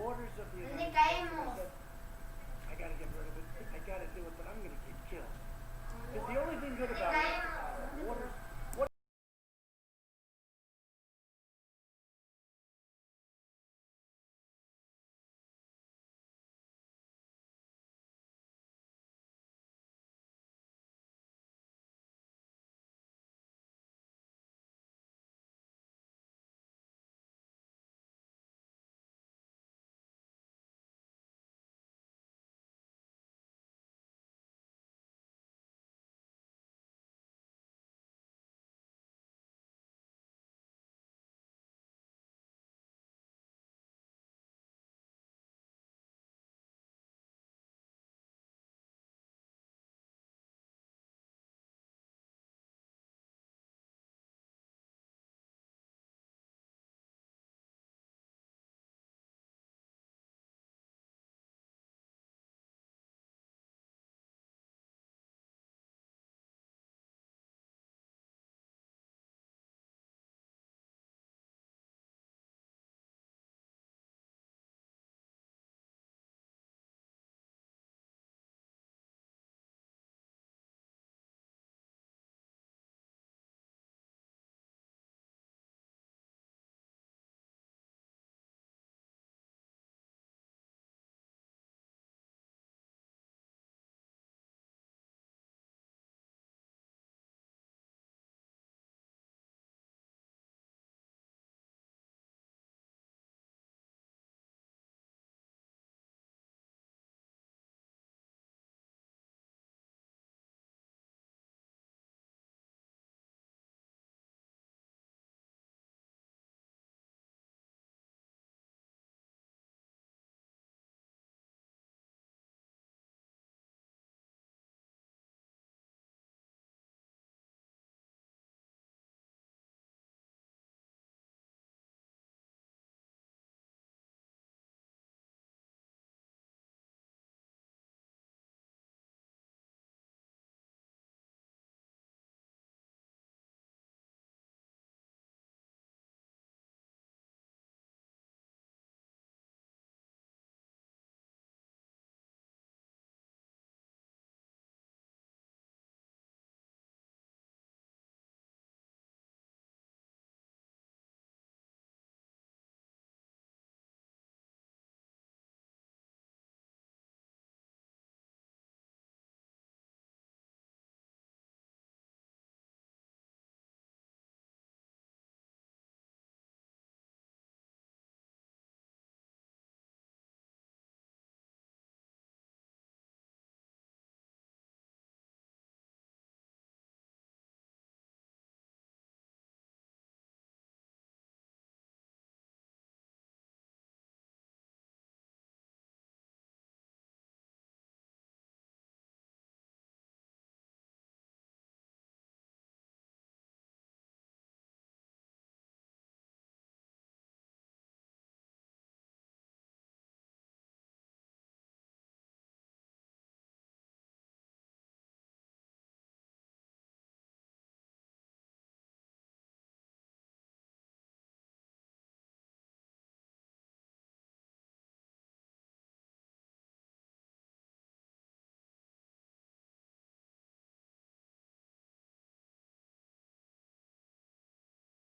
borders of the United States. I got to get rid of it. I got to do it, but I'm going to get killed. Because the only thing good about it, borders.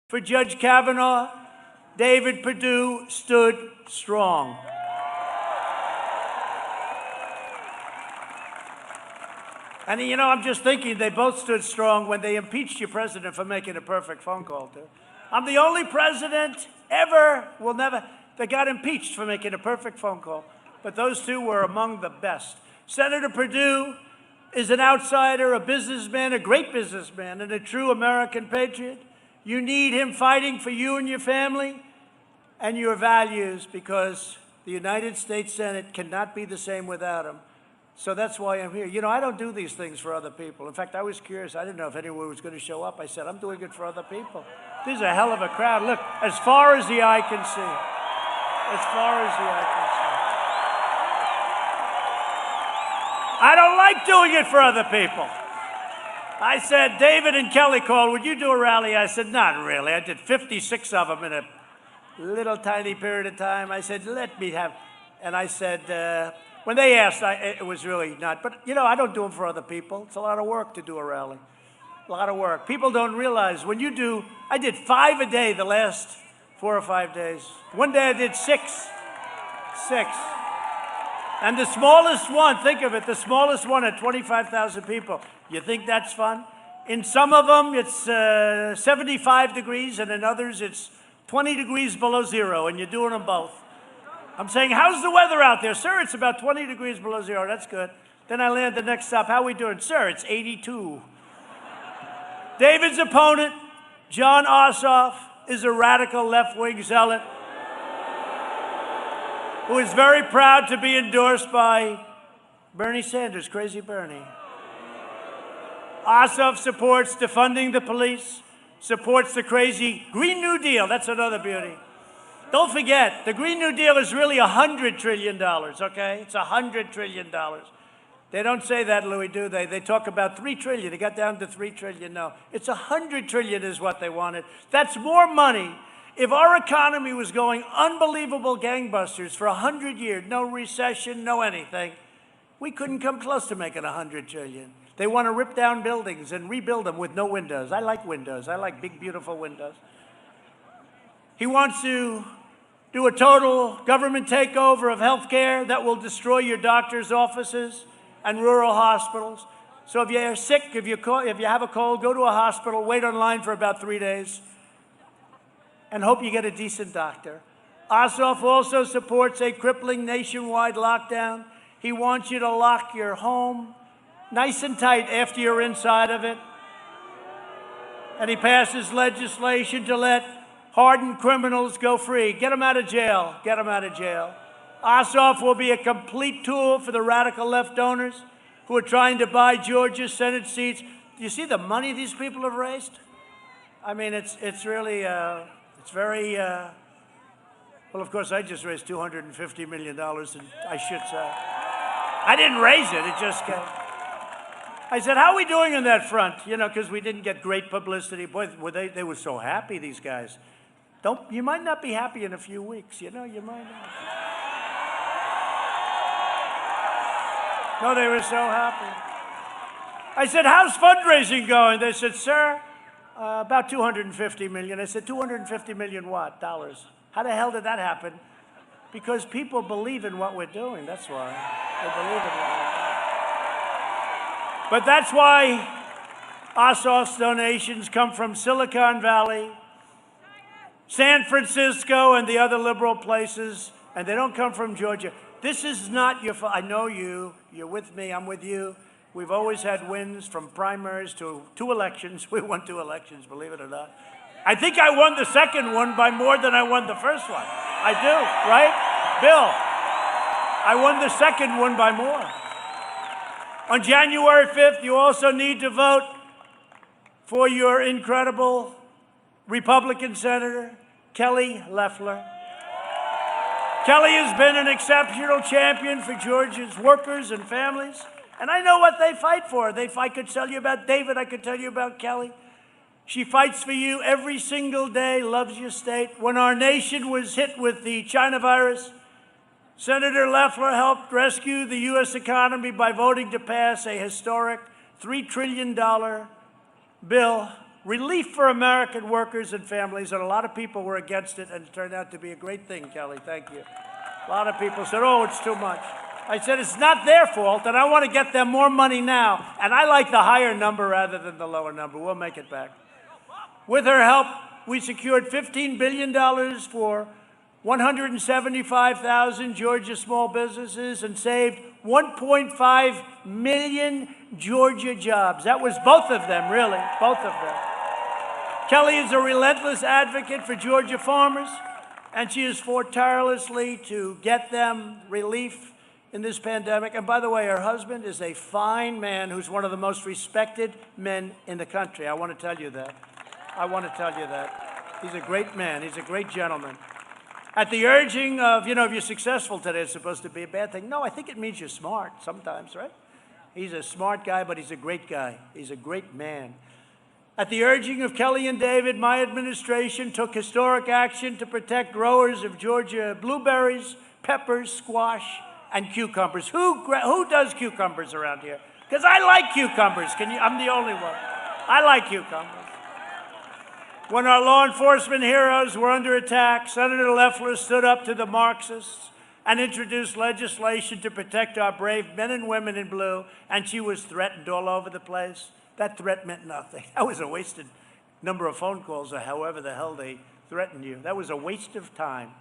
For Judge Kavanaugh, David Perdue stood strong. And you know, I'm just thinking they both stood strong when they impeached your president for making a perfect phone call, too. I'm the only president ever, that got impeached for making a perfect phone call. But those two were among the best. Senator Perdue is an outsider, a businessman, a great businessman, and a true American patriot. You need him fighting for you and your family and your values, because the United States Senate cannot be the same without him. So that's why I'm here. You know, I don't do these things for other people. In fact, I was curious. I didn't know if anyone was going to show up. I said, I'm doing it for other people. This is a hell of a crowd. Look, as far as the eye can see. As far as the eye can see. I don't like doing it for other people. I said, David and Kelly called, would you do a rally? I said, not really. I did 56 of them little tiny period of time. I said, let me have, and I said, when they asked, it was really not, but you know, I don't do them for other people. It's a lot of work to do a rally. A lot of work. People don't realize when you do, I did 5 a day the last 4 or 5 days. One day I did 6. And the smallest one, think of it, the smallest one at 25,000 people. You think that's fun? In some of them, it's 75 degrees, and in others, it's 20 degrees below zero, and you're doing them both. I'm saying, how's the weather out there? Sir, it's about 20 degrees below zero. That's good. Then I land the next stop. How are we doing? Sir, it's 82. David's opponent, John Ossoff, is a radical left-wing zealot who is very proud to be endorsed by Bernie Sanders, Crazy Bernie. Ossoff supports defunding the police, supports the crazy Green New Deal. That's another beauty. Don't forget, the Green New Deal is really $100 trillion, okay? It's $100 trillion. They don't say that, Louis, do they? They talk about $3 trillion. It got down to $3 trillion. No, it's $100 trillion is what they wanted. That's more money. If our economy was going unbelievable gangbusters for 100 years, no recession, no anything, we couldn't come close to making $100 trillion. They want to rip down buildings and rebuild them with no windows. I like windows. I like big, beautiful windows. He wants to do a total government takeover of health care that will destroy your doctor's offices and rural hospitals. So if you're sick, if you have a cold, go to a hospital, wait online for about 3 days, and hope you get a decent doctor. Ossoff also supports a crippling nationwide lockdown. He wants you to lock your home nice and tight after you're inside of it. And he passes legislation to let hardened criminals go free. Get them out of jail. Get them out of jail. Ossoff will be a complete tool for the radical left donors who are trying to buy Georgia's Senate seats. Do you see the money these people have raised? I mean, it's really, it's very, well, of course, I just raised $250 million, and I should say. I didn't raise it, it just came. I said, how are we doing on that front? You know, because we didn't get great publicity. Boy, they were so happy, these guys. You might not be happy in a few weeks, you know, you might not. No, they were so happy. I said, how's fundraising going? They said, sir, about 250 million. I said, 250 million what? Dollars. How the hell did that happen? Because people believe in what we're doing, that's why. They believe in what we're doing. But that's why Ossoff's donations come from Silicon Valley, San Francisco, and the other liberal places, and they don't come from Georgia. This is not your fault. I know you. You're with me. I'm with you. We've always had wins from primaries to 2 elections. We won 2 elections, believe it or not. I think I won the second one by more than I won the first one. I do, right? Bill, I won the second one by more. On January 5th, you also need to vote for your incredible Republican Senator, Kelly Loeffler. Kelly has been an exceptional champion for Georgia's workers and families, and I know what they fight for. I could tell you about David, I could tell you about Kelly. She fights for you every single day, loves your state. When our nation was hit with the China virus, Senator Loeffler helped rescue the U.S. economy by voting to pass a historic $3 trillion bill, relief for American workers and families, and a lot of people were against it, and it turned out to be a great thing, Kelly. Thank you. A lot of people said, oh, it's too much. I said, it's not their fault, and I want to get them more money now, and I like the higher number rather than the lower number. We'll make it back. With her help, we secured $15 billion for 175,000 Georgia small businesses and saved 1.5 million Georgia jobs. That was both of them, really, both of them. Kelly is a relentless advocate for Georgia farmers, and she has fought tirelessly to get them relief in this pandemic. And by the way, her husband is a fine man who's one of the most respected men in the country. I want to tell you that. I want to tell you that. He's a great man. He's a great gentleman. At the urging of, you know, if you're successful today, it's supposed to be a bad thing. No, I think it means you're smart sometimes, right? He's a smart guy, but he's a great guy. He's a great man. At the urging of Kelly and David, my administration took historic action to protect growers of Georgia blueberries, peppers, squash, and cucumbers. Who does cucumbers around here? Because I like cucumbers. I'm the only one. I like cucumbers. When our law enforcement heroes were under attack, Senator Loeffler stood up to the Marxists and introduced legislation to protect our brave men and women in blue, and she was threatened all over the place. That threat meant nothing. That was a wasted number of phone calls or however the hell they threatened you. That was a waste of time.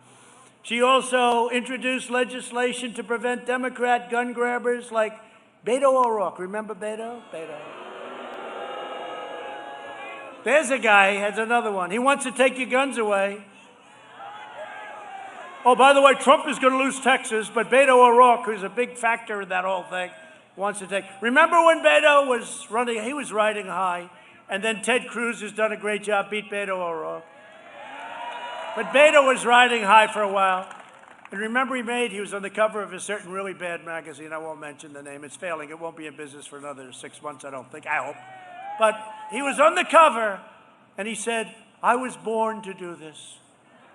She also introduced legislation to prevent Democrat gun grabbers like Beto O'Rourke. Remember Beto? Beto. There's a guy, has another one. He wants to take your guns away. Oh, by the way, Trump is going to lose Texas, but Beto O'Rourke, who's a big factor in that whole thing, wants to take. Remember when Beto was running, he was riding high, and then Ted Cruz has done a great job, beat Beto O'Rourke. But Beto was riding high for a while. And remember he was on the cover of a certain really bad magazine. I won't mention the name. It's failing. It won't be in business for another 6 months, I don't think. I hope. But he was on the cover, and he said, I was born to do this.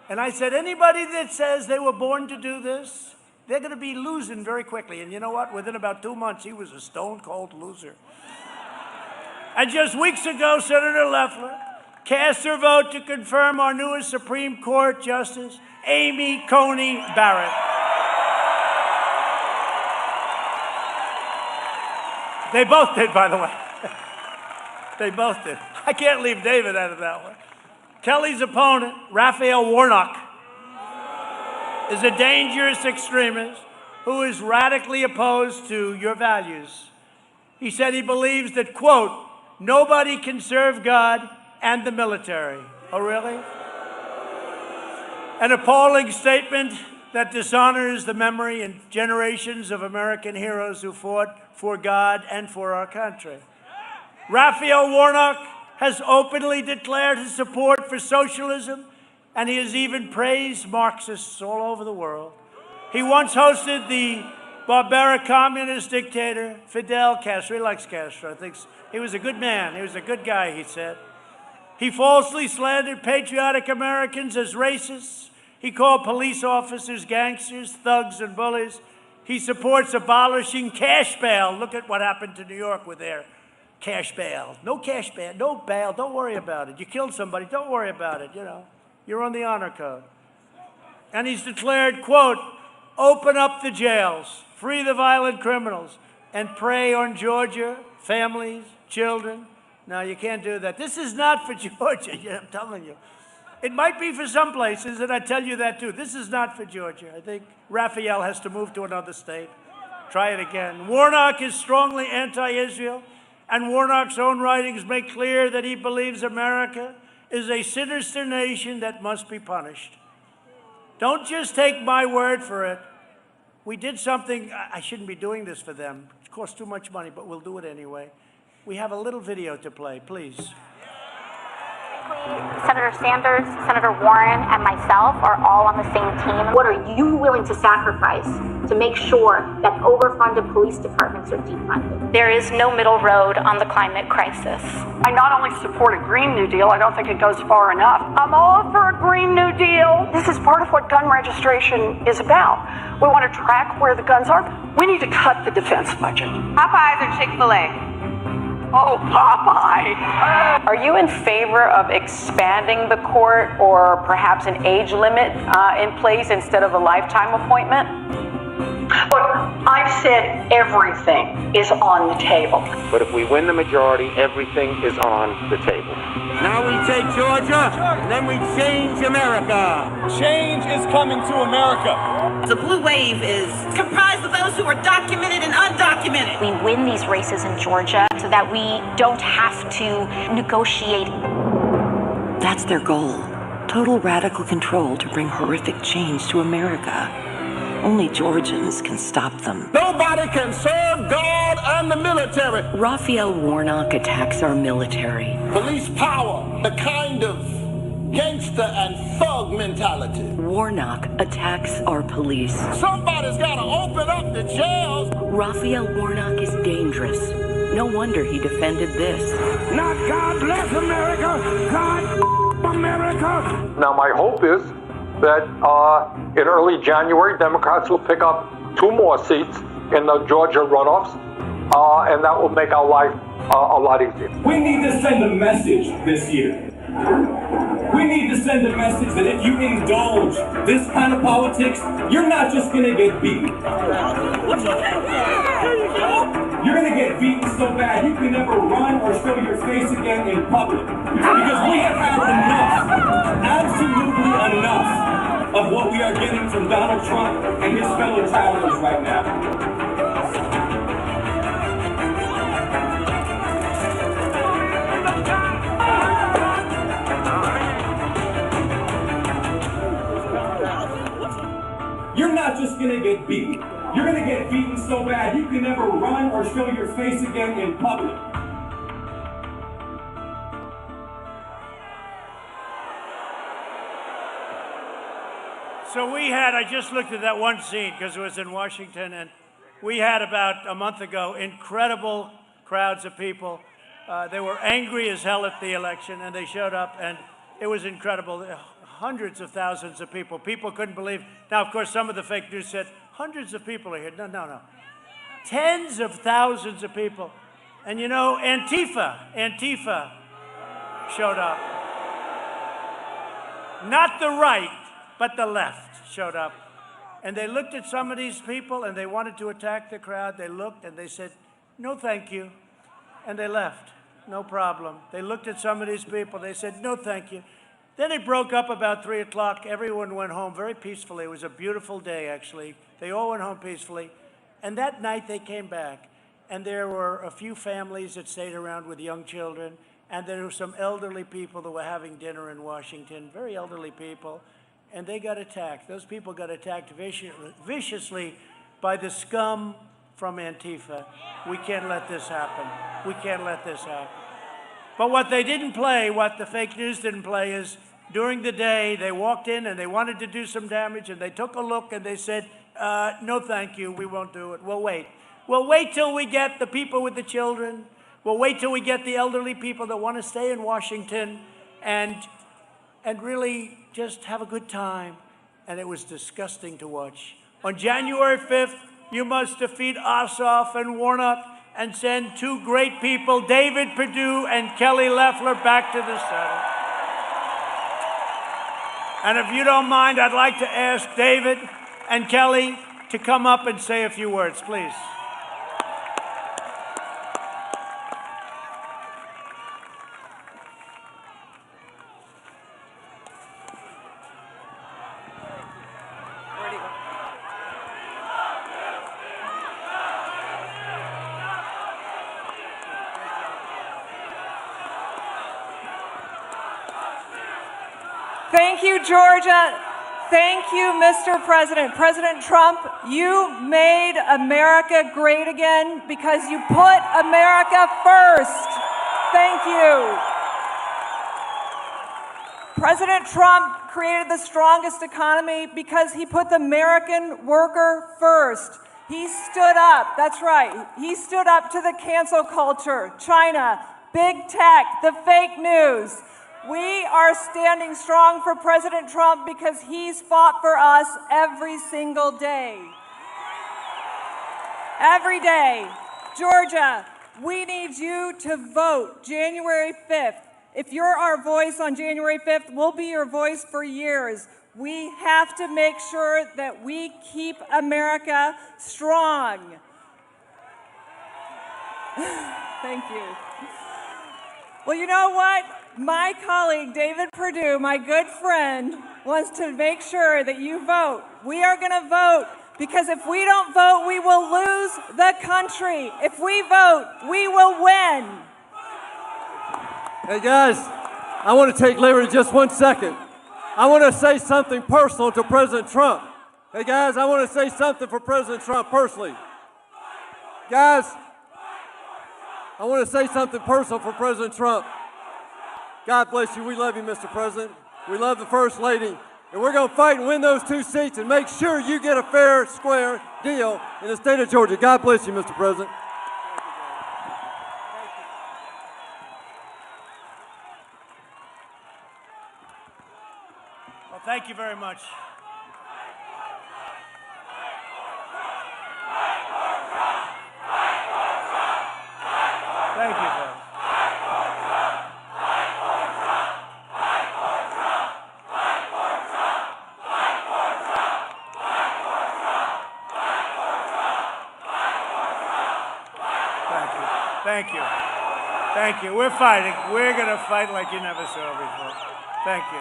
And I said, anybody that says they were born to do this, they're going to be losing very quickly. And you know what? Within about 2 months, he was a stone-cold loser. And just weeks ago, Senator Loeffler cast her vote to confirm our newest Supreme Court Justice, Amy Coney Barrett. They both did, by the way. They both did. I can't leave David out of that one. Kelly's opponent, Raphael Warnock, is a dangerous extremist who is radically opposed to your values. He said he believes that, quote, nobody can serve God and the military. Oh, really? An appalling statement that dishonors the memory and generations of American heroes who fought for God and for our country. Raphael Warnock has openly declared his support for socialism, and he has even praised Marxists all over the world. He once hosted the barbaric communist dictator Fidel Castro. He likes Castro. I think he was a good man. He was a good guy, he said. He falsely slandered patriotic Americans as racists. He called police officers gangsters, thugs, and bullies. He supports abolishing cash bail. Look at what happened to New York with their cash bail. No cash bail, no bail, don't worry about it. You killed somebody, don't worry about it, You're on the honor code. And he's declared, quote, open up the jails, free the violent criminals, and prey on Georgia, families, children. No, you can't do that. This is not for Georgia, I'm telling you. It might be for some places, and I tell you that too. This is not for Georgia. I think Raphael has to move to another state. Try it again. Warnock is strongly anti-Israel. And Warnock's own writings make clear that he believes America is a sinister nation that must be punished. Don't just take my word for it. We did something, I shouldn't be doing this for them. It costs too much money, but we'll do it anyway. We have a little video to play, please. Senator Sanders, Senator Warren, and myself are all on the same team. What are you willing to sacrifice to make sure that overfunded police departments are defunded? There is no middle road on the climate crisis. I not only support a Green New Deal, I don't think it goes far enough. I'm all for a Green New Deal. This is part of what gun registration is about. We want to track where the guns are. We need to cut the defense budget. Popeyes or Chick-fil-A? Oh, Popeye. Are you in favor of expanding the court or perhaps an age limit in place instead of a lifetime appointment? Look, I've said everything is on the table. But if we win the majority, everything is on the table. Now we take Georgia, and then we change America. Change is coming to America. The blue wave is comprised of those who are documented and undocumented. We win these races in Georgia so that we don't have to negotiate. That's their goal. Total radical control to bring horrific change to America. Only Georgians can stop them. Nobody can serve God and the military. Raphael Warnock attacks our military. Police power, the kind of gangster and thug mentality. Warnock attacks our police. Somebody's got to open up the jails. Raphael Warnock is dangerous. No wonder he defended this. Not God bless America, God America. Now, my hope is that in early January, Democrats will pick up 2 more seats in the Georgia runoffs, and that will make our life a lot easier. We need to send a message this year. We need to send a message that if you indulge this kind of politics, you're not just going to get beaten. You're going to get beaten so bad you can never run or show your face again in public. Because we have had enough, absolutely enough, of what we are getting from Donald Trump and his fellow travelers right now. You're not just going to get beaten. You're going to get beaten so bad you can never run or show your face again in public. So we had, I just looked at that one scene because it was in Washington, and we had about a month ago incredible crowds of people. They were angry as hell at the election, and they showed up, and it was incredible. Hundreds of thousands of people. People couldn't believe. Now, of course, some of the fake news said hundreds of people are here. No. Tens of thousands of people. And you know, Antifa showed up. Not the right, but the left showed up. And they looked at some of these people and they wanted to attack the crowd. They looked and they said, no, thank you. And they left. No problem. They looked at some of these people. They said, no, thank you. Then it broke up about 3 o'clock. Everyone went home very peacefully. It was a beautiful day, actually. They all went home peacefully. And that night they came back. And there were a few families that stayed around with young children. And there were some elderly people that were having dinner in Washington, very elderly people. And they got attacked. Those people got attacked viciously by the scum from Antifa. We can't let this happen. We can't let this happen. But what they didn't play, what the fake news didn't play, is during the day they walked in and they wanted to do some damage and they took a look and they said, no thank you, we won't do it. We'll wait. We'll wait till we get the people with the children. We'll wait till we get the elderly people that want to stay in Washington and really just have a good time. And it was disgusting to watch. On January 5th, you must defeat Ossoff and Warnock and send 2 great people, David Perdue and Kelly Loeffler, back to the Senate. And if you don't mind, I'd like to ask David and Kelly to come up and say a few words, please. Thank you, Georgia. Thank you, Mr. President. President Trump, you made America great again because you put America first. Thank you. President Trump created the strongest economy because he put the American worker first. He stood up, that's right, he stood up to the cancel culture, China, big tech, the fake news. We are standing strong for President Trump because he's fought for us every single day. Every day. Georgia, we need you to vote January 5th. If you're our voice on January 5th, we'll be your voice for years. We have to make sure that we keep America strong. Thank you. Well, you know what? My colleague, David Perdue, my good friend, wants to make sure that you vote. We are going to vote because if we don't vote, we will lose the country. If we vote, we will win. Hey guys, I want to take liberty just 1 second. I want to say something personal to President Trump. Hey guys, I want to say something for President Trump personally. Guys, I want to say something personal for President Trump. God bless you. We love you, Mr. President. We love the First Lady. And we're going to fight and win those 2 seats and make sure you get a fair, square deal in the state of Georgia. God bless you, Mr. President. Thank you very much. Thank you, folks. Thank you. Thank you. We're fighting. We're going to fight like you never saw before. Thank you.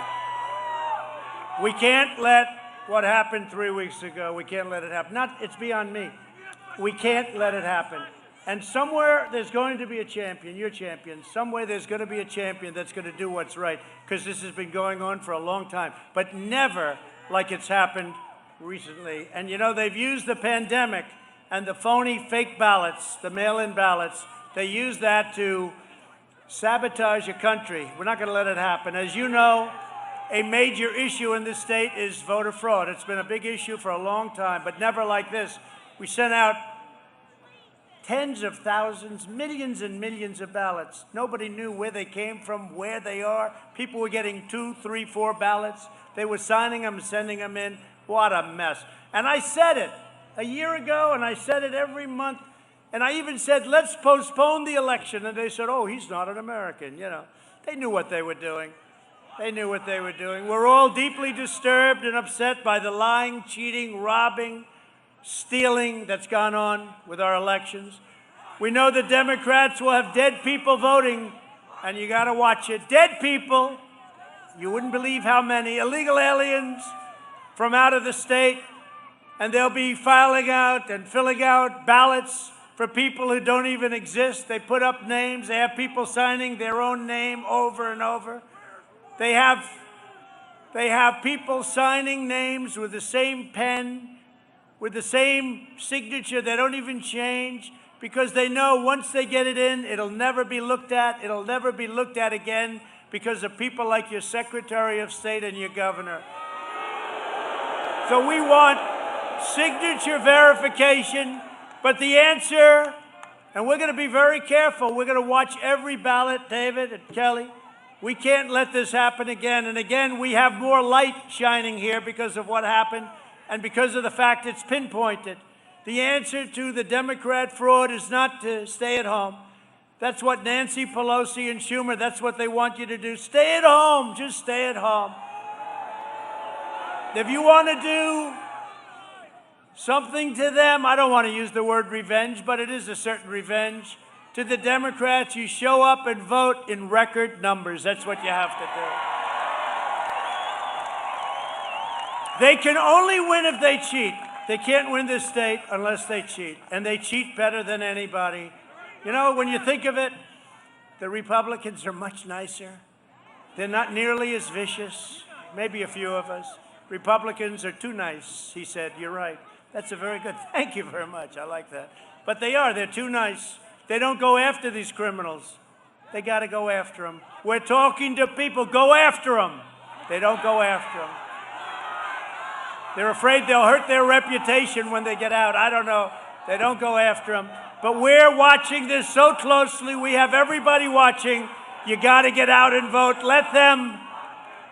We can't let what happened 3 weeks ago, we can't let it happen. It's beyond me. We can't let it happen. And somewhere there's going to be a champion, your champion. Somewhere there's going to be a champion that's going to do what's right, because this has been going on for a long time, but never like it's happened recently. And you know, they've used the pandemic and the phony fake ballots, the mail-in ballots, they use that to sabotage a country. We're not going to let it happen. As you know, a major issue in this state is voter fraud. It's been a big issue for a long time, but never like this. We sent out tens of thousands, millions and millions of ballots. Nobody knew where they came from, where they are. People were getting 2, 3, 4 ballots. They were signing them, sending them in. What a mess. And I said it a year ago, and I said it every month. And I even said, let's postpone the election. And they said, oh, he's not an American. You know, they knew what they were doing. They knew what they were doing. We're all deeply disturbed and upset by the lying, cheating, robbing, stealing that's gone on with our elections. We know the Democrats will have dead people voting, and you got to watch it. Dead people, you wouldn't believe how many, illegal aliens from out of the state, and they'll be filing out and filling out ballots for people who don't even exist. They put up names. They have people signing their own name over and over. They have people signing names with the same pen, with the same signature. They don't even change, because they know once they get it in, it'll never be looked at. It'll never be looked at again because of people like your Secretary of State and your governor. So we want signature verification, but the answer, and we're going to be very careful. We're going to watch every ballot, David and Kelly. We can't let this happen again. And again, we have more light shining here because of what happened and because of the fact it's pinpointed. The answer to the Democrat fraud is not to stay at home. That's what Nancy Pelosi and Schumer, that's what they want you to do. Stay at home. Just stay at home. If you want to do something to them, I don't want to use the word revenge, but it is a certain revenge. To the Democrats, you show up and vote in record numbers. That's what you have to do. They can only win if they cheat. They can't win this state unless they cheat, and they cheat better than anybody. You know, when you think of it, the Republicans are much nicer. They're not nearly as vicious, maybe a few of us. Republicans are too nice, he said. You're right. That's a very good, thank you very much. I like that. But they're too nice. They don't go after these criminals. They got to go after them. We're talking to people, go after them. They don't go after them. They're afraid they'll hurt their reputation when they get out. I don't know. They don't go after them. But we're watching this so closely. We have everybody watching. You got to get out and vote. Let them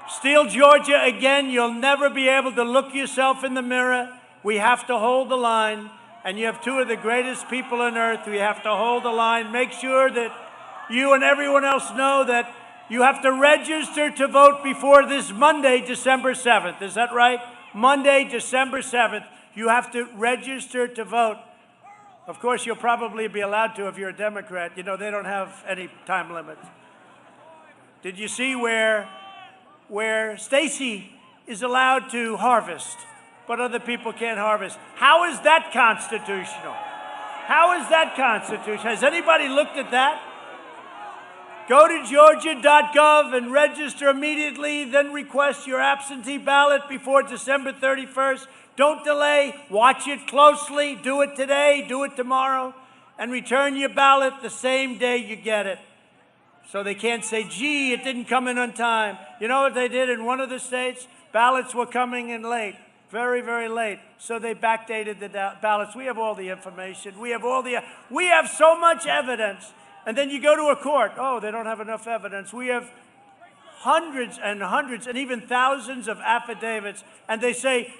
steal Georgia again. You'll never be able to look yourself in the mirror. We have to hold the line. And you have two of the greatest people on earth. We have to hold the line. Make sure that you and everyone else know that you have to register to vote before this Monday, December 7th. Is that right? Monday, December 7th. You have to register to vote. Of course, you'll probably be allowed to if you're a Democrat. You know, they don't have any time limits. Did you see where Stacey is allowed to harvest, but other people can't harvest? How is that constitutional? How is that constitutional? Has anybody looked at that? Go to georgia.gov and register immediately, then request your absentee ballot before December 31st. Don't delay. Watch it closely. Do it today. Do it tomorrow. And return your ballot the same day you get it. So they can't say, gee, it didn't come in on time. You know what they did in one of the states? Ballots were coming in late. Very, very late. So they backdated the ballots. We have all the information. We have so much evidence. And then you go to a court. Oh, they don't have enough evidence. We have hundreds and hundreds and even thousands of affidavits, and they say,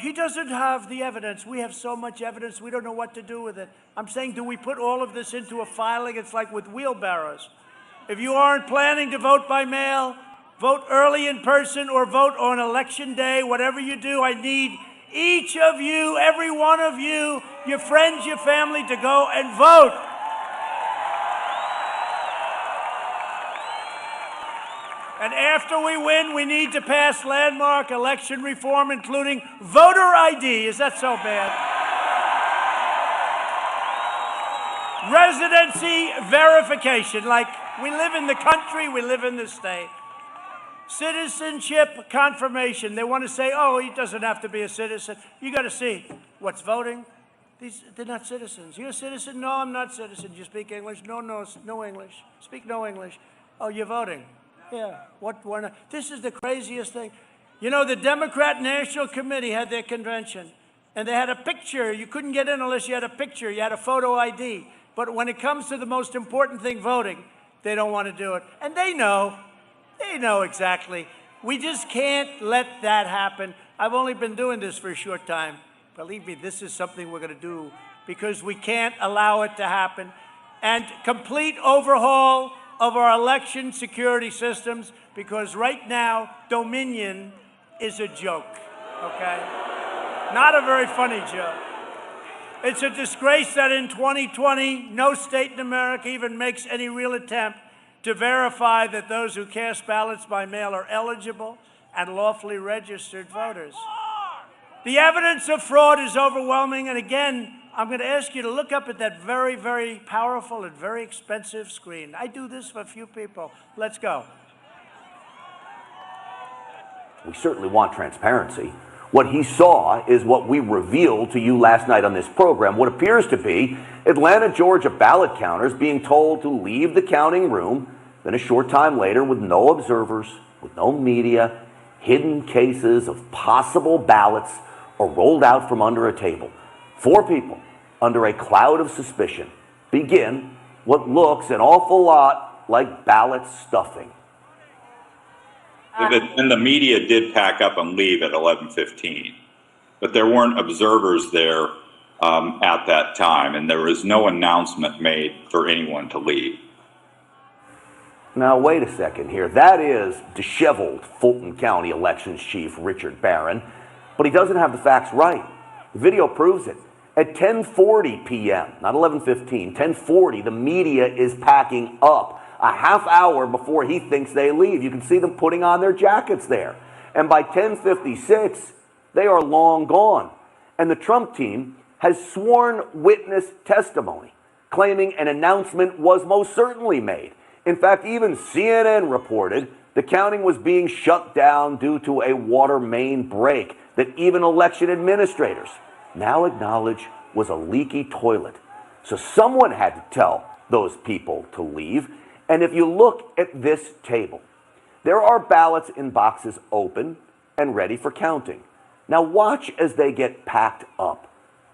he doesn't have the evidence. We have so much evidence, we don't know what to do with it. I'm saying, do we put all of this into a filing? It's like with wheelbarrows. If you aren't planning to vote by mail, vote early in person or vote on election day, whatever you do, I need each of you, every one of you, your friends, your family, to go and vote. And after we win, we need to pass landmark election reform, including voter ID. Is that so bad? Residency verification, like we live in the country, we live in the state. Citizenship confirmation. They want to say, oh, he doesn't have to be a citizen. You got to see what's voting. They're not citizens. You're a citizen? No, I'm not a citizen. You speak English? No English. Speak no English. Oh, you're voting. Yeah, why not? This is the craziest thing. You know, the Democrat National Committee had their convention, and they had a picture. You couldn't get in unless you had a picture. You had a photo ID. But when it comes to the most important thing, voting, they don't want to do it. And they know exactly. We just can't let that happen. I've only been doing this for a short time. Believe me, this is something we're going to do because we can't allow it to happen. And complete overhaul of our election security systems, because right now, Dominion is a joke, okay? Not a very funny joke. It's a disgrace that in 2020, no state in America even makes any real attempt to verify that those who cast ballots by mail are eligible and lawfully registered voters. The evidence of fraud is overwhelming, and again, I'm going to ask you to look up at that very, very powerful and very expensive screen. I do this for a few people. Let's go. We certainly want transparency. What he saw is what we revealed to you last night on this program, what appears to be Atlanta, Georgia ballot counters being told to leave the counting room, then a short time later, with no observers, with no media, hidden cases of possible ballots are rolled out from under a table. 4 people, under a cloud of suspicion, begin what looks an awful lot like ballot stuffing. And the media did pack up and leave at 11:15, but there weren't observers there at that time, and there was no announcement made for anyone to leave. Now, wait a second here. That is disheveled Fulton County Elections Chief Richard Barron, but he doesn't have the facts right. The video proves it. At 10:40 p.m., not 11:15, 10:40, the media is packing up a half hour before he thinks they leave. You can see them putting on their jackets there. And by 10:56, they are long gone. And the Trump team has sworn witness testimony, claiming an announcement was most certainly made. In fact, even CNN reported the counting was being shut down due to a water main break that even election administrators now acknowledge was a leaky toilet. So someone had to tell those people to leave. And if you look at this table, there are ballots in boxes open and ready for counting. Now watch as they get packed up.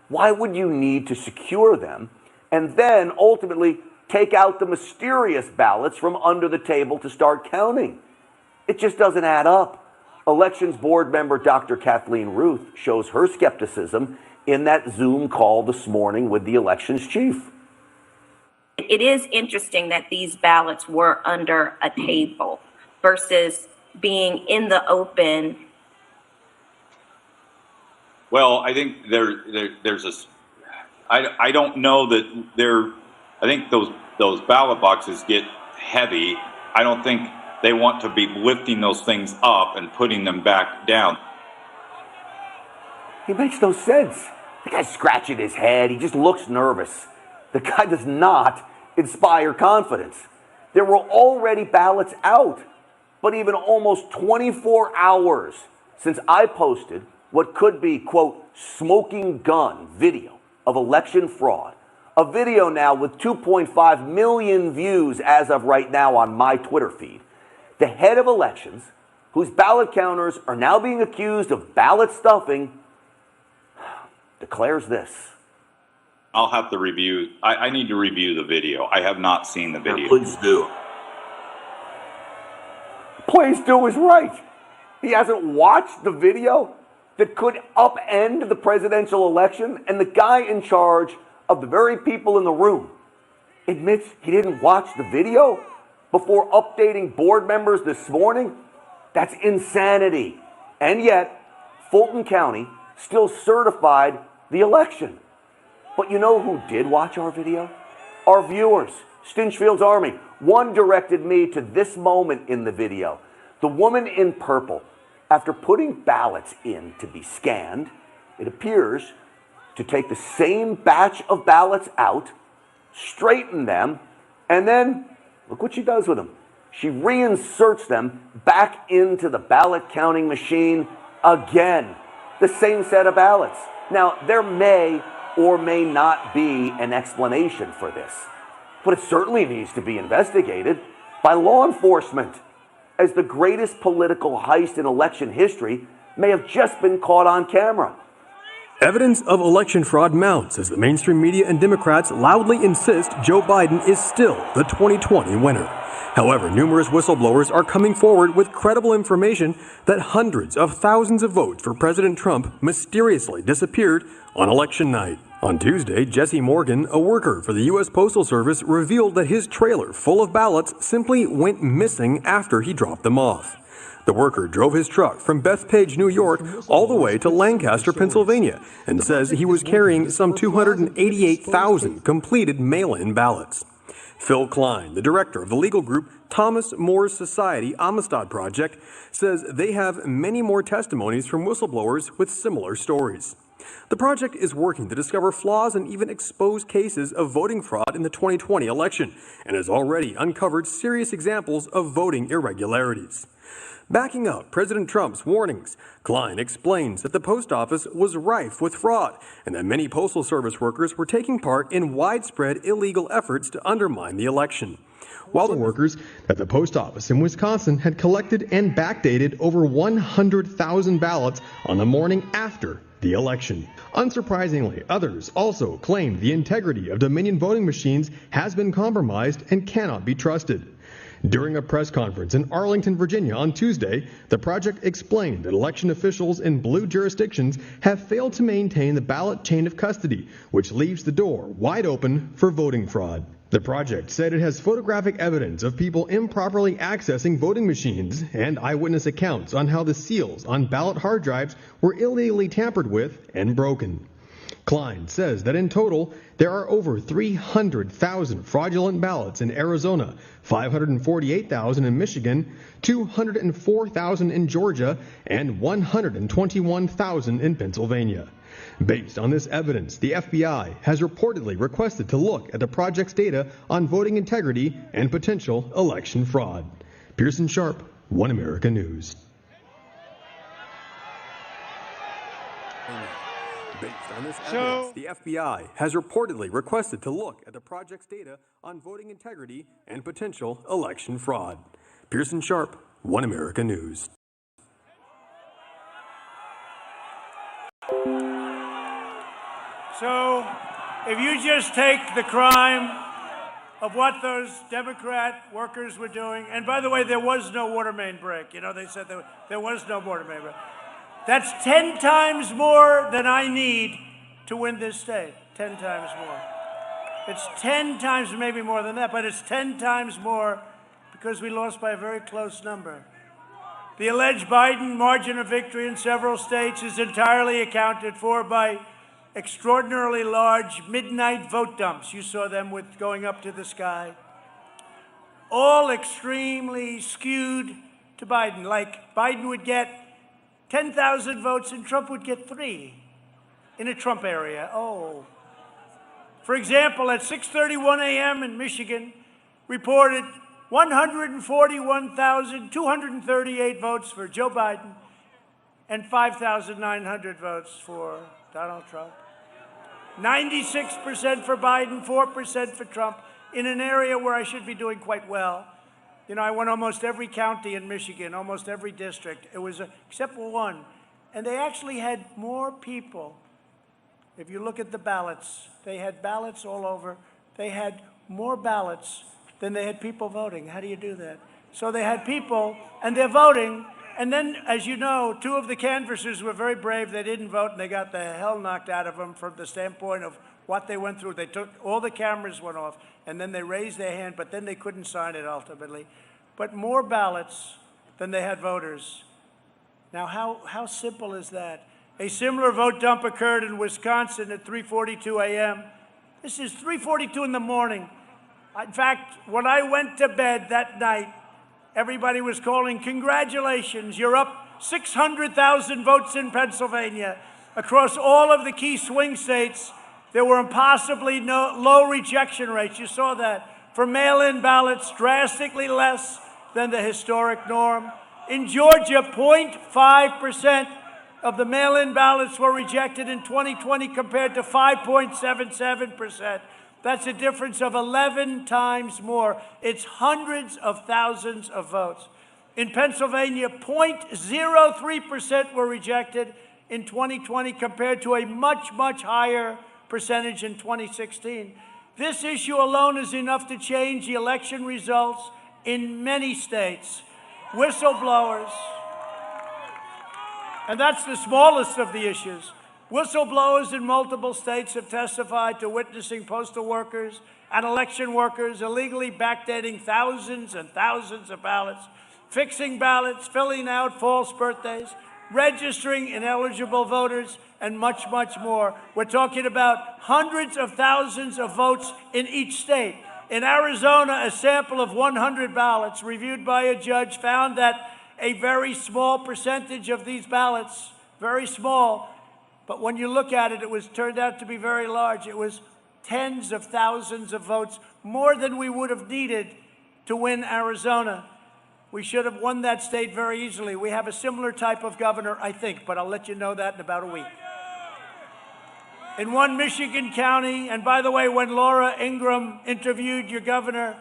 Why would you need to secure them and then ultimately take out the mysterious ballots from under the table to start counting? It just doesn't add up. Elections Board member Dr. Kathleen Ruth shows her skepticism in that Zoom call this morning with the elections chief. It is interesting that these ballots were under a table versus being in the open. Well, I think there's a. I don't know that there. I think those ballot boxes get heavy. I don't think they want to be lifting those things up and putting them back down. He makes no sense. The guy's scratching his head. He just looks nervous. The guy does not inspire confidence. There were already ballots out, but even almost 24 hours since I posted what could be, quote, smoking gun video of election fraud, a video now with 2.5 million views as of right now on my Twitter feed. The head of elections, whose ballot counters are now being accused of ballot stuffing, declares this. I'll have to review. I need to review the video. I have not seen the video. Please do. please do is right. He hasn't watched the video that could upend the presidential election, and the guy in charge of the very people in the room admits he didn't watch the video before updating board members this morning. That's insanity. And yet, Fulton County still certified the election. But you know who did watch our video? Our viewers, Stinchfield's Army. One directed me to this moment in the video. The woman in purple, after putting ballots in to be scanned, it appears to take the same batch of ballots out, straighten them, and then look what she does with them. She reinserts them back into the ballot counting machine again. The same set of ballots. Now, there may or may not be an explanation for this, but it certainly needs to be investigated by law enforcement, as the greatest political heist in election history may have just been caught on camera. Evidence of election fraud mounts as the mainstream media and Democrats loudly insist Joe Biden is still the 2020 winner. However, numerous whistleblowers are coming forward with credible information that hundreds of thousands of votes for President Trump mysteriously disappeared on election night. On Tuesday, Jesse Morgan, a worker for the U.S. Postal Service, revealed that his trailer full of ballots simply went missing after he dropped them off. The worker drove his truck from Bethpage, New York, all the way to Lancaster, Pennsylvania, and says he was carrying some 288,000 completed mail-in ballots. Phil Klein, the director of the legal group Thomas More Society Amistad Project, says they have many more testimonies from whistleblowers with similar stories. The project is working to discover flaws and even expose cases of voting fraud in the 2020 election, and has already uncovered serious examples of voting irregularities. Backing up President Trump's warnings, Klein explains that the post office was rife with fraud and that many Postal Service workers were taking part in widespread illegal efforts to undermine the election. While the workers at the post office in Wisconsin had collected and backdated over 100,000 ballots on the morning after the election. Unsurprisingly, others also claimed the integrity of Dominion voting machines has been compromised and cannot be trusted. During a press conference in Arlington, Virginia on Tuesday, the project explained that election officials in blue jurisdictions have failed to maintain the ballot chain of custody, which leaves the door wide open for voting fraud. The project said it has photographic evidence of people improperly accessing voting machines and eyewitness accounts on how the seals on ballot hard drives were illegally tampered with and broken. Klein says that in total, there are over 300,000 fraudulent ballots in Arizona, 548,000 in Michigan, 204,000 in Georgia, and 121,000 in Pennsylvania. Based on this evidence, the FBI has reportedly requested to look at the project's data on voting integrity and potential election fraud. Pearson Sharp, One America News. Based on this evidence, the FBI has reportedly requested to look at the project's data on voting integrity and potential election fraud. Pearson Sharp, One America News. So, if you just take the crime of what those Democrat workers were doing, and by the way, there was no water main break. You know, they said there was no water main break. That's 10 times more than I need to win this state. 10 times more. It's 10 times, maybe more than that, but it's 10 times more because we lost by a very close number. The alleged Biden margin of victory in several states is entirely accounted for by extraordinarily large midnight vote dumps. You saw them with going up to the sky. All extremely skewed to Biden. Like Biden would get 10,000 votes and Trump would get 3 in a Trump area. Oh. For example, at 6:31 a.m. in Michigan, reported 141,238 votes for Joe Biden and 5,900 votes for Donald Trump. 96% for Biden, 4% for Trump, in an area where I should be doing quite well. You know, I won almost every county in Michigan, almost every district. It was except for one. And they actually had more people. If you look at the ballots, they had ballots all over. They had more ballots than they had people voting. How do you do that? So they had people, and they're voting. And then, as you know, two of the canvassers were very brave. They didn't vote, and they got the hell knocked out of them from the standpoint of what they went through. They took, all the cameras went off, and then they raised their hand, but then they couldn't sign it ultimately. But more ballots than they had voters. Now, how simple is that? A similar vote dump occurred in Wisconsin at 3:42 a.m. This is 3:42 in the morning. In fact, when I went to bed that night, everybody was calling, congratulations, you're up 600,000 votes in Pennsylvania. Across all of the key swing states, there were impossibly low rejection rates. You saw that. For mail-in ballots, drastically less than the historic norm. In Georgia, 0.5% of the mail-in ballots were rejected in 2020 compared to 5.77%. That's a difference of 11 times more. It's hundreds of thousands of votes. In Pennsylvania, 0.03% were rejected in 2020 compared to a much, much higher percentage in 2016. This issue alone is enough to change the election results in many states. Whistleblowers, and that's the smallest of the issues. Whistleblowers in multiple states have testified to witnessing postal workers and election workers illegally backdating thousands and thousands of ballots, fixing ballots, filling out false birthdays, registering ineligible voters, and much, much more. We're talking about hundreds of thousands of votes in each state. In Arizona, a sample of 100 ballots reviewed by a judge found that a very small percentage of these ballots, very small, but when you look at it, it turned out to be very large. It was tens of thousands of votes, more than we would have needed to win Arizona. We should have won that state very easily. We have a similar type of governor, I think, but I'll let you know that in about a week. In one Michigan county, and by the way, when Laura Ingraham interviewed your governor,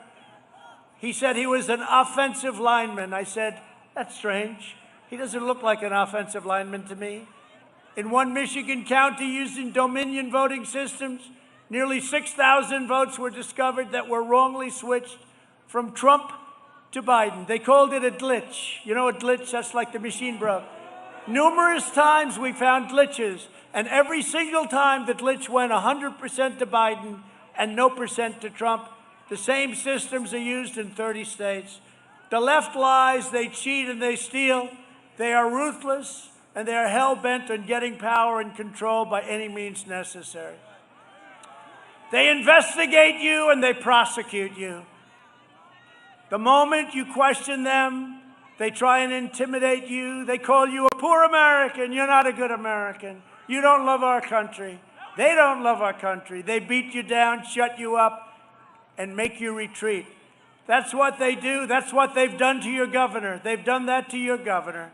he said he was an offensive lineman. I said, that's strange. He doesn't look like an offensive lineman to me. In one Michigan county using Dominion voting systems, nearly 6,000 votes were discovered that were wrongly switched from Trump to Biden. They called it a glitch. You know a glitch? That's like the machine broke. Numerous times we found glitches, and every single time the glitch went 100% to Biden and no percent to Trump. The same systems are used in 30 states. The left lies, they cheat and they steal. They are ruthless, and they are hell-bent on getting power and control by any means necessary. They investigate you and they prosecute you. The moment you question them, they try and intimidate you. They call you a poor American. You're not a good American. You don't love our country. They don't love our country. They beat you down, shut you up, and make you retreat. That's what they do. That's what they've done to your governor. They've done that to your governor.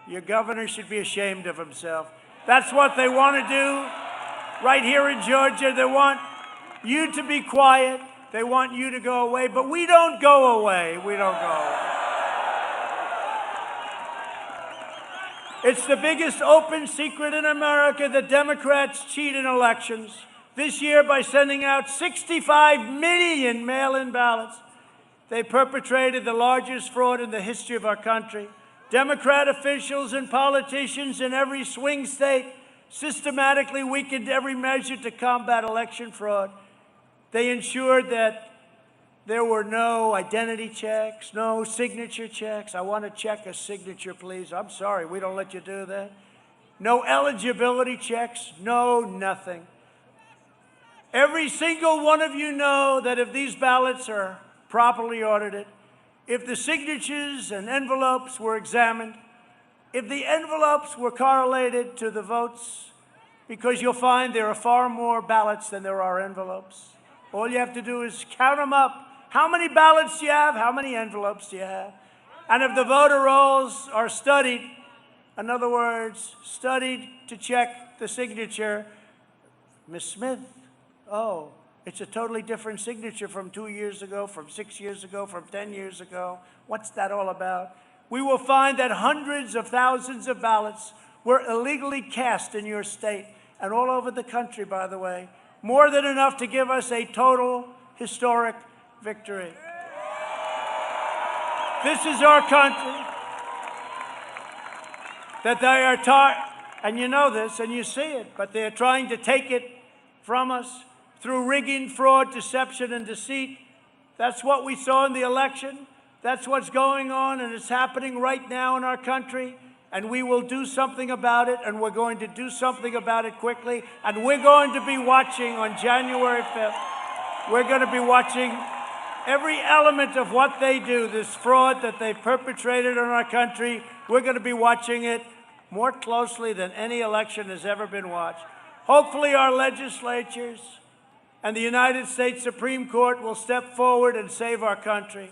Your governor should be ashamed of himself. That's what they want to do right here in Georgia. They want you to be quiet. They want you to go away, but we don't go away. We don't go away. It's the biggest open secret in America that Democrats cheat in elections. This year, by sending out 65 million mail-in ballots, they perpetrated the largest fraud in the history of our country. Democrat officials and politicians in every swing state systematically weakened every measure to combat election fraud. They ensured that there were no identity checks, no signature checks. I want to check a signature, please. I'm sorry, we don't let you do that. No eligibility checks, no nothing. Every single one of you know that if these ballots are properly audited, if the signatures and envelopes were examined, if the envelopes were correlated to the votes, because you'll find there are far more ballots than there are envelopes. All you have to do is count them up. How many ballots do you have? How many envelopes do you have? And if the voter rolls are studied, in other words, studied to check the signature, Ms. Smith, oh, it's a totally different signature from 2 years ago, from 6 years ago, from 10 years ago. What's that all about? We will find that hundreds of thousands of ballots were illegally cast in your state and all over the country, by the way. More than enough to give us a total historic victory. This is our country that they are and you know this and you see it, but they're trying to take it from us through rigging, fraud, deception, and deceit. That's what we saw in the election. That's what's going on, and it's happening right now in our country. And we will do something about it, and we're going to do something about it quickly. And we're going to be watching on January 5th. We're going to be watching every element of what they do, this fraud that they perpetrated on our country. We're going to be watching it more closely than any election has ever been watched. Hopefully our legislatures and the United States Supreme Court will step forward and save our country.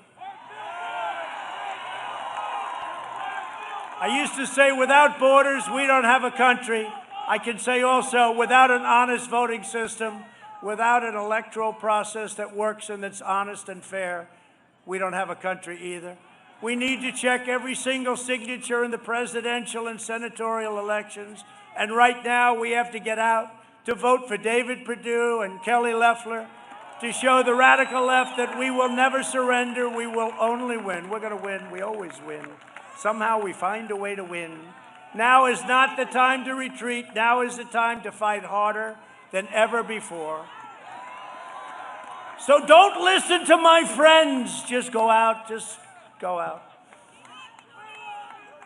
I used to say, without borders, we don't have a country. I can say also, without an honest voting system, without an electoral process that works and that's honest and fair, we don't have a country either. We need to check every single signature in the presidential and senatorial elections. And right now, we have to get out to vote for David Perdue and Kelly Loeffler to show the radical left that we will never surrender. We will only win. We're going to win. We always win. Somehow we find a way to win. Now is not the time to retreat. Now is the time to fight harder than ever before. So don't listen to my friends. Just go out. Just go out.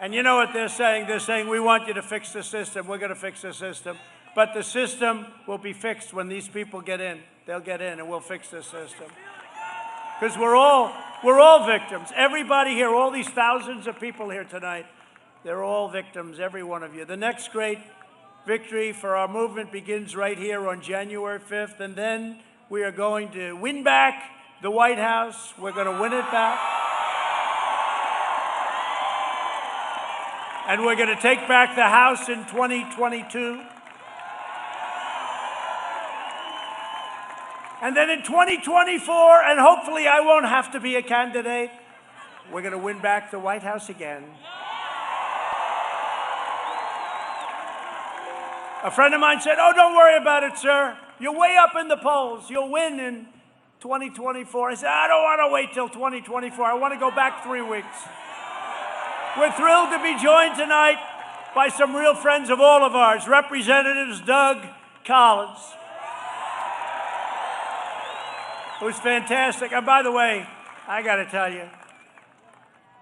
And you know what they're saying? They're saying, we want you to fix the system. We're going to fix the system. But the system will be fixed when these people get in. They'll get in and we'll fix the system. Because we're all victims. Everybody here, all these thousands of people here tonight, they're all victims, every one of you. The next great victory for our movement begins right here on January 5th. And then we are going to win back the White House. We're going to win it back. And we're going to take back the House in 2022. And then in 2024, and hopefully I won't have to be a candidate, we're going to win back the White House again. A friend of mine said, oh, don't worry about it, sir. You're way up in the polls. You'll win in 2024. I said, I don't want to wait till 2024. I want to go back 3 weeks. We're thrilled to be joined tonight by some real friends of all of ours, Representatives Doug Collins, who's fantastic. And by the way, I got to tell you,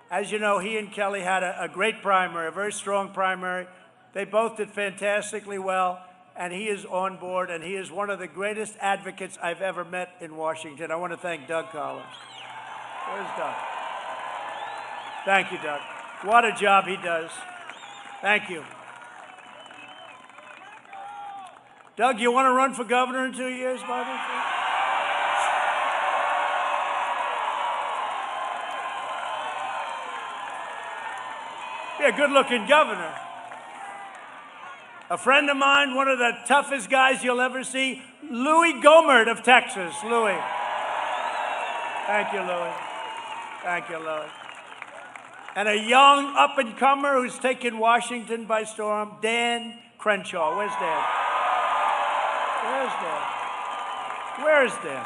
as you know, he and Kelly had a great primary, a very strong primary. They both did fantastically well, and he is on board, and he is one of the greatest advocates I've ever met in Washington. I want to thank Doug Collins. Where's Doug? Thank you, Doug. What a job he does. Thank you. Doug, you want to run for governor in 2 years, Bobby? Be a good-looking governor. A friend of mine, one of the toughest guys you'll ever see, Louis Gohmert of Texas. Louis. Thank you, Louis. Thank you, Louis. And a young up-and-comer who's taken Washington by storm, Dan Crenshaw. Where's Dan? Where's Dan? Where's Dan?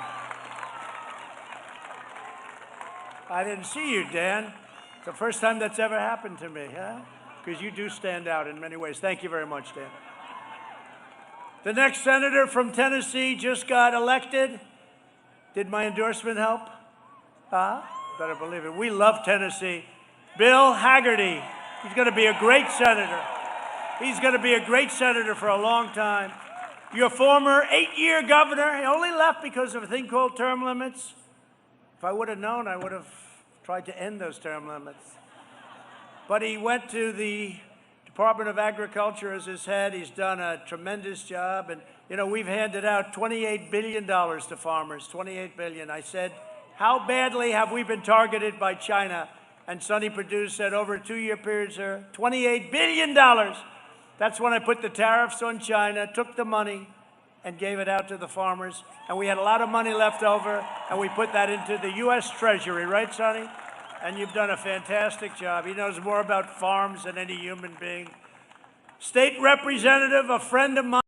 I didn't see you, Dan. It's the first time that's ever happened to me, huh? Because you do stand out in many ways. Thank you very much, Dan. The next senator from Tennessee just got elected. Did my endorsement help? Better believe it. We love Tennessee. Bill Hagerty. He's going to be a great senator. He's going to be a great senator for a long time. Your former 8-year governor, he only left because of a thing called term limits. If I would have known, I would have tried to end those term limits. But he went to the Department of Agriculture as his head. He's done a tremendous job. And, you know, we've handed out $28 billion to farmers, $28 billion. I said, how badly have we been targeted by China? And Sonny Perdue said, over a 2-year period, sir, $28 billion. That's when I put the tariffs on China, took the money, and gave it out to the farmers. And we had a lot of money left over, and we put that into the U.S. Treasury, right, Sonny? And you've done a fantastic job. He knows more about farms than any human being. State representative, a friend of mine.